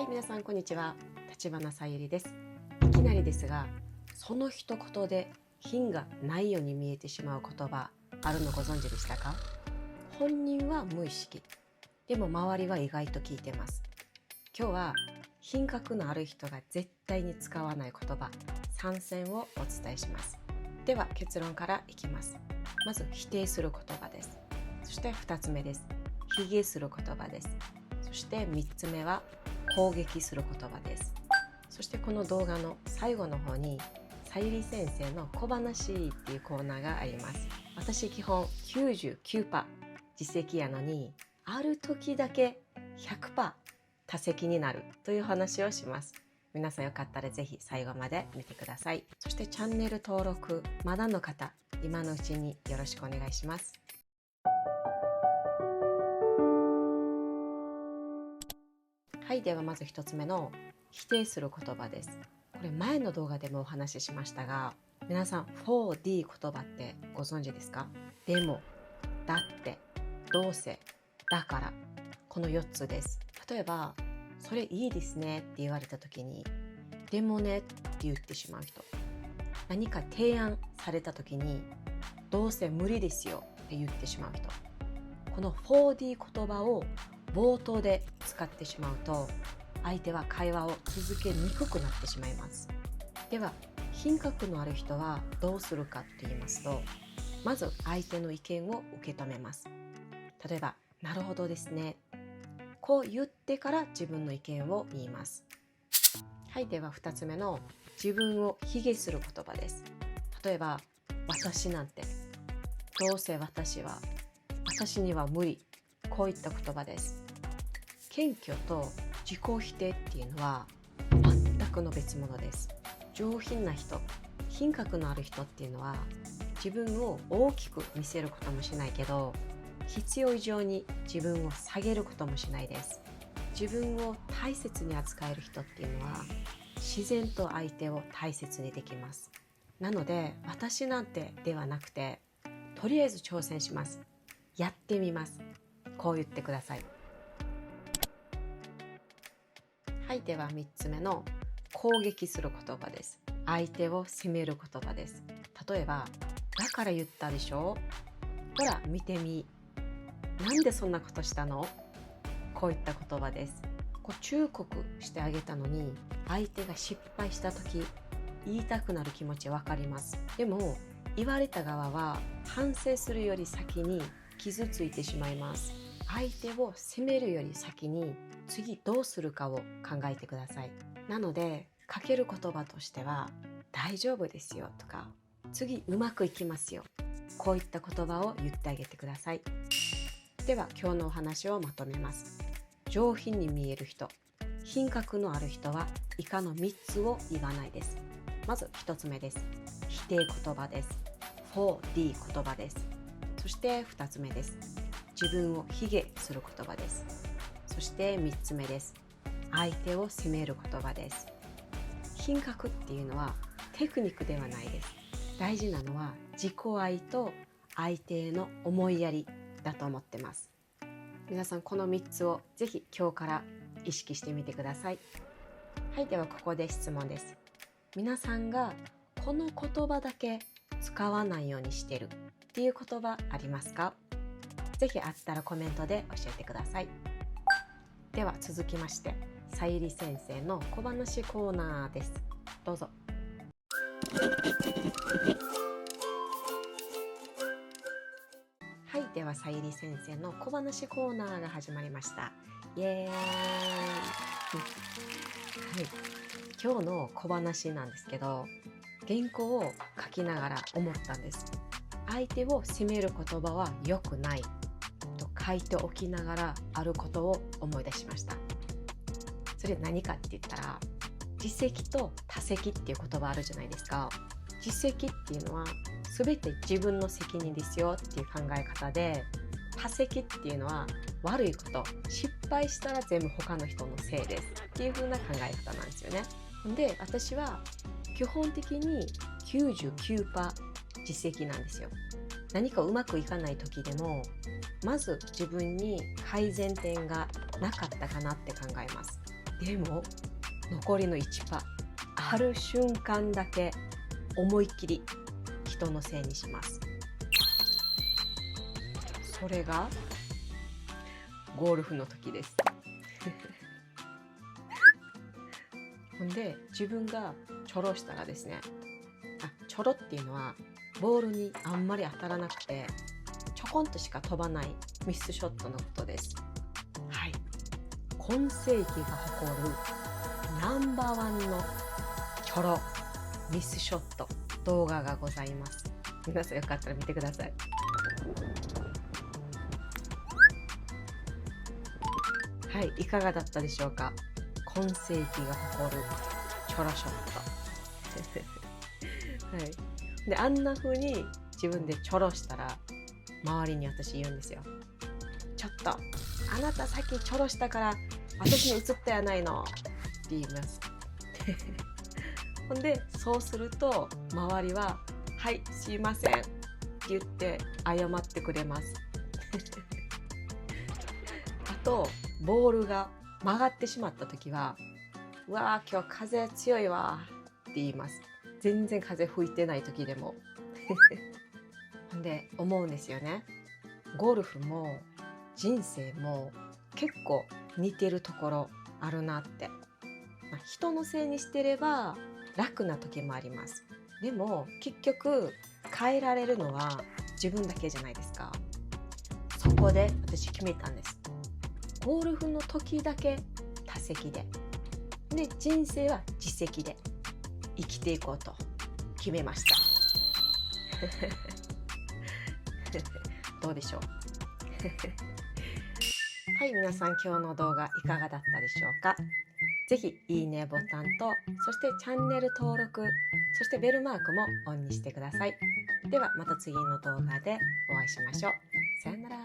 はい、皆さんこんにちは。立花さゆりです。いきなりですが、その一言で品がないように見えてしまう言葉あるのご存知でしたか？本人は無意識、でも周りは意外と聞いてます。今日は品格のある人が絶対に使わない言葉3選をお伝えします。では結論からいきます。まず否定する言葉です。そして2つ目です。卑下する言葉です。そして3つ目は攻撃する言葉です。そしてこの動画の最後の方にさゆり先生の小話っていうコーナーがあります。私基本 99% 自責やのに、ある時だけ 100% 多責になるという話をします。皆さんよかったらぜひ最後まで見てください。そしてチャンネル登録まだの方、今のうちによろしくお願いします。はい、ではまず一つ目の否定する言葉です。これ前の動画でもお話ししましたが、皆さん 4D 言葉ってご存知ですか？でも、だって、どうせ、だから、この4つです。例えば、それいいですねって言われた時に、でもねって言ってしまう人。何か提案された時に、どうせ無理ですよって言ってしまう人。この 4D 言葉を冒頭で使ってしまうと、相手は会話を続けにくくなってしまいます。では、品格のある人はどうするかと言いますと、まず相手の意見を受け止めます。例えば、なるほどですね。こう言ってから自分の意見を言います。はい、では2つ目の自分を卑下する言葉です。例えば、私なんて、どうせ私には無理。こういった言葉です。謙虚と自己否定っていうのは全くの別物です。上品な人、品格のある人っていうのは自分を大きく見せることもしないけど、必要以上に自分を下げることもしないです。自分を大切に扱える人っていうのは自然と相手を大切にできます。なので、私なんてではなくて、とりあえず挑戦します。やってみます。こう言ってください。はい、では3つ目の攻撃する言葉です。相手を責める言葉です。例えば、だから言ったでしょ。ほら見てみ。なんでそんなことしたの？こういった言葉です。忠告してあげたのに、相手が失敗した時、言いたくなる気持ちわかります。でも、言われた側は反省するより先に傷ついてしまいます。相手を責めるより先に次どうするかを考えてください。なので、かける言葉としては、大丈夫ですよとか、次うまくいきますよ。こういった言葉を言ってあげてください。では今日のお話をまとめます。上品に見える人、品格のある人は以下の3つを言わないです。まず1つ目です。否定言葉です。4D 言葉です。そして2つ目です。自分を卑下する言葉です。そして3つ目です。相手を責める言葉です。品格っていうのはテクニックではないです。大事なのは自己愛と相手への思いやりだと思ってます。皆さんこの3つをぜひ今日から意識してみてください。はい、ではここで質問です。皆さんがこの言葉だけ使わないようにしてるっていう言葉ありますか？ぜひあったらコメントで教えてください。では続きまして、さゆり先生の小話コーナーです。どうぞ。はい、ではさゆり先生の小話コーナーが始まりました。イエーイ、はい、今日の小話なんですけど、原稿を書きながら思ったんです。相手を責める言葉は良くないと書いておきながらあることを思い出しました。それ何かって言ったら、自責と他責っていう言葉あるじゃないですか。自責っていうのは全て自分の責任ですよっていう考え方で、他責っていうのは悪いこと、失敗したら全部他の人のせいですっていう風な考え方なんですよね。で、私は基本的に 99% 自責なんですよ。何かうまくいかない時でも、まず自分に改善点がなかったかなって考えます。でも残りの1%、ある瞬間だけ思いっきり人のせいにします。それがゴルフの時です。ほんで自分がチョロしたらですね、チョロっていうのはボールにあんまり当たらなくてちょこんとしか飛ばないミスショットのことです。はい、今世紀が誇るナンバーワンのチョロミスショット動画がございます。皆さんよかったら見てください。はい、いかがだったでしょうか。今世紀が誇るチョロショット。はい、であんな風に自分でチョロしたら周りに私言うんですよ。ちょっとあなたさっきチョロしたから私に移ったやないのって言います。ほんでそうすると周りははいすいませんって言って謝ってくれます。あとボールが曲がってしまった時はうわー今日風強いわって言います。全然風吹いてない時でも。ほんで思うんですよね。ゴルフも人生も結構似てるところあるなって。人のせいにしてれば楽な時もあります。でも結局変えられるのは自分だけじゃないですか。そこで私決めたんです。ゴルフの時だけ打席で、人生は自責で生きていこうと決めました。どうでしょう。はい、皆さん今日の動画いかがだったでしょうか。ぜひいいねボタンと、そしてチャンネル登録、そしてベルマークもオンにしてください。ではまた次の動画でお会いしましょう。さよなら。